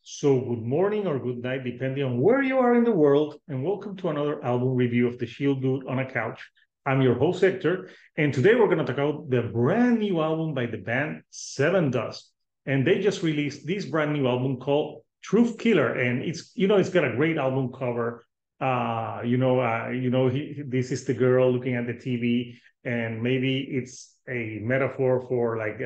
So, good morning or good night, depending on where you are in the world, and welcome to another album review of The Shield Dude on a Couch. I'm your host, Hector, and today we're going to talk about the brand new album by the band Sevendust. And they just released this brand new album called Truth Killer, and it's got a great album cover. This is the girl looking at the TV, and maybe it's a metaphor for like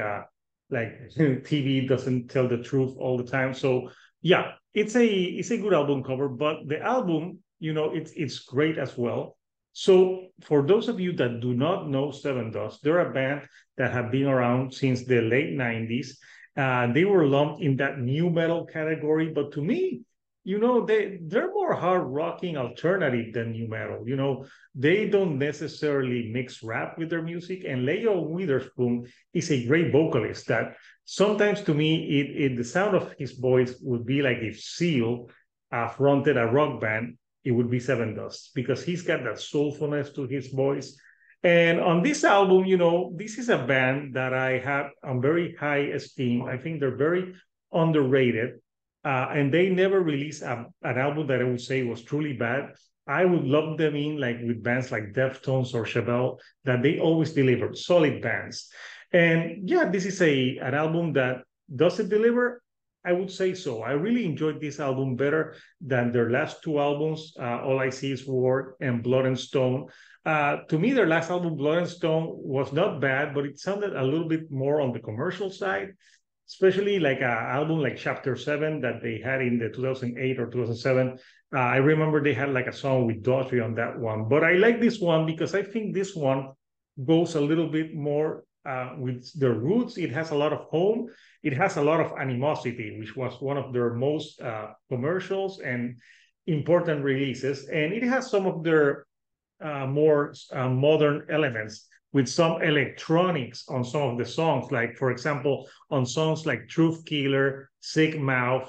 TV doesn't tell the truth all the time. So yeah, it's a good album cover, but the album, it's great as well. So for those of you that do not know Seven Dust, they're a band that have been around since the late 90s. They were lumped in that new metal category, but to me, they're more hard rocking alternative than new metal. They don't necessarily mix rap with their music, and Leo Witherspoon is a great vocalist that sometimes to me the sound of his voice would be like if Seal fronted a rock band, it would be Seven Dust because he's got that soulfulness to his voice. And on this album, this is a band that I have on very high esteem. I think they're very underrated. And they never released an album that I would say was truly bad. I would love them in like with bands like Deftones or Chevelle, that they always deliver solid bands. And yeah, this is an album that does it deliver. I would say so. I really enjoyed this album better than their last two albums, All I See Is War and Blood and Stone. To me, their last album, Blood and Stone, was not bad, but it sounded a little bit more on the commercial side, especially like an album like Chapter 7 that they had in the 2008 or 2007. I remember they had like a song with Daughtry on that one. But I like this one because I think this one goes a little bit more with their roots. It has a lot of home. It has a lot of animosity, which was one of their most commercials and important releases. And it has some of their more modern elements with some electronics on some of the songs. Like, for example, on songs like Truth Killer, Sick Mouth,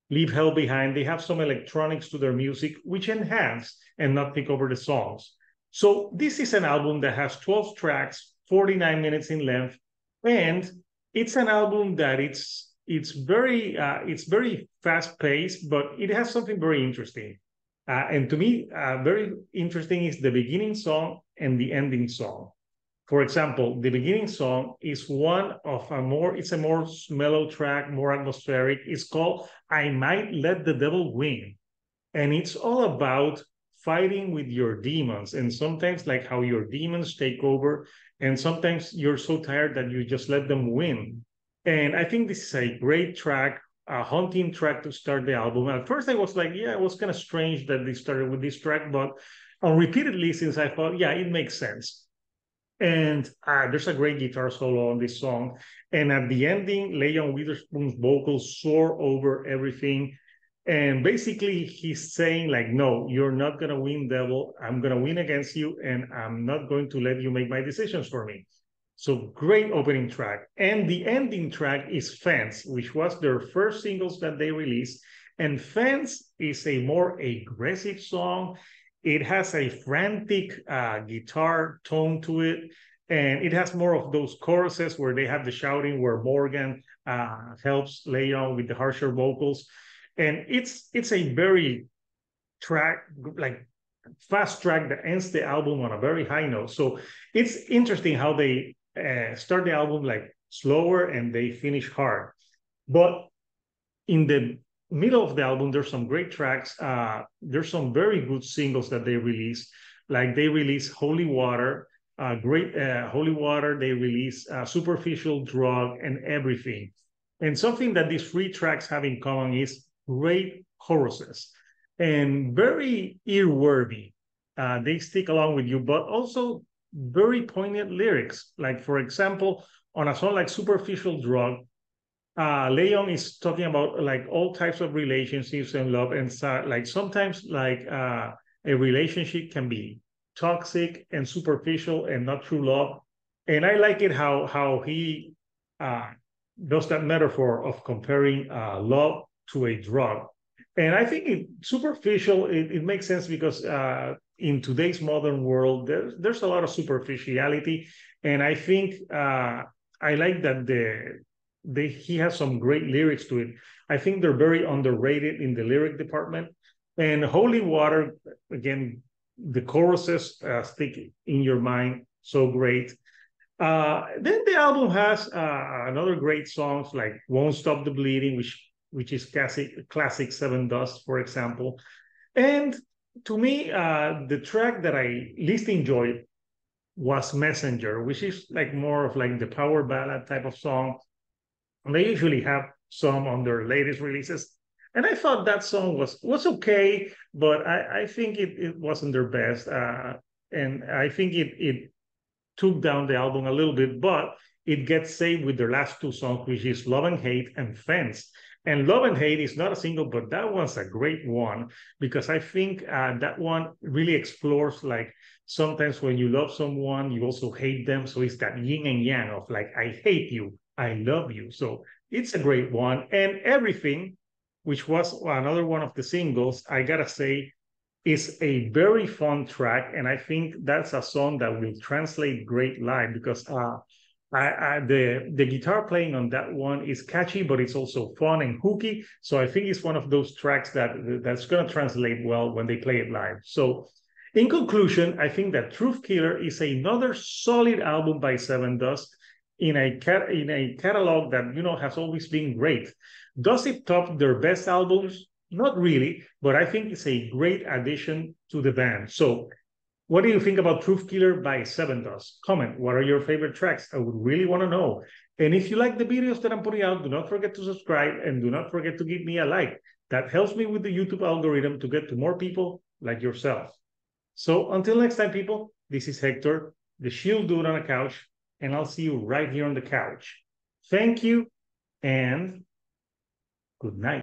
Leave Hell Behind, they have some electronics to their music, which enhance and not take over the songs. So this is an album that has 12 tracks, 49 minutes in length, and it's an album that it's very fast paced, but it has something very interesting. And to me, very interesting is the beginning song and the ending song. For example, the beginning song is it's a more mellow track, more atmospheric. It's called I Might Let the Devil Win. And it's all about fighting with your demons. And sometimes, like how your demons take over. And sometimes you're so tired that you just let them win. And I think this is a great track, a haunting track to start the album. At first, I was like, yeah, it was kind of strange that they started with this track, but on repeatedly since I thought, yeah, it makes sense. And there's a great guitar solo on this song. And at the ending, Leon Witherspoon's vocals soar over everything. And basically, he's saying, like, no, you're not going to win, devil. I'm going to win against you, and I'm not going to let you make my decisions for me. So great opening track. And the ending track is Fence, which was their first singles that they released. And Fence is a more aggressive song. It has a frantic guitar tone to it. And it has more of those choruses where they have the shouting, where Morgan helps Leon with the harsher vocals. And it's a very track, like fast track that ends the album on a very high note. So it's interesting how they start the album like slower and they finish hard. But in the middle of the album, there's some great tracks. There's some very good singles that they release. Like they release Holy Water, great Holy Water. They release Superficial Drug and Everything. And something that these three tracks have in common is great choruses and very earworthy. They stick along with you, but also very poignant lyrics. Like, for example, on a song like Superficial Drug, Leon is talking about like all types of relationships and love, and like sometimes like a relationship can be toxic and superficial and not true love. And I like it how he uh, does that metaphor of comparing love to a drug. And I think superficial, it makes sense because in today's modern world, there's a lot of superficiality. And I think I like that he has some great lyrics to it. I think they're very underrated in the lyric department. And Holy Water, again, the choruses stick in your mind so great. Then the album has another great songs like "Won't Stop the Bleeding," which is classic Sevendust, for example. And to me, the track that I least enjoyed was Messenger, which is like more of like the power ballad type of song. And they usually have some on their latest releases. And I thought that song was okay, but I think it wasn't their best. And I think it took down the album a little bit, but it gets saved with their last two songs, which is Love and Hate and Fence. And Love and Hate is not a single, but that one's a great one because I think that one really explores like sometimes when you love someone, you also hate them. So it's that yin and yang of like, I hate you, I love you. So it's a great one. And Everything, which was another one of the singles, I gotta say, is a very fun track, and I think that's a song that will translate great live because the guitar playing on that one is catchy, but it's also fun and hooky. So I think it's one of those tracks that's going to translate well when they play it live. So in conclusion, I think that Truth Killer is another solid album by Sevendust in a catalog that has always been great. Does it top their best albums? Not really, but I think it's a great addition to the band. So, what do you think about Truth Killer by Sevendust? Comment. What are your favorite tracks? I would really want to know. And if you like the videos that I'm putting out, do not forget to subscribe and do not forget to give me a like. That helps me with the YouTube algorithm to get to more people like yourself. So, until next time, people, this is Hector, the Shield Dude on a couch, and I'll see you right here on the couch. Thank you and good night.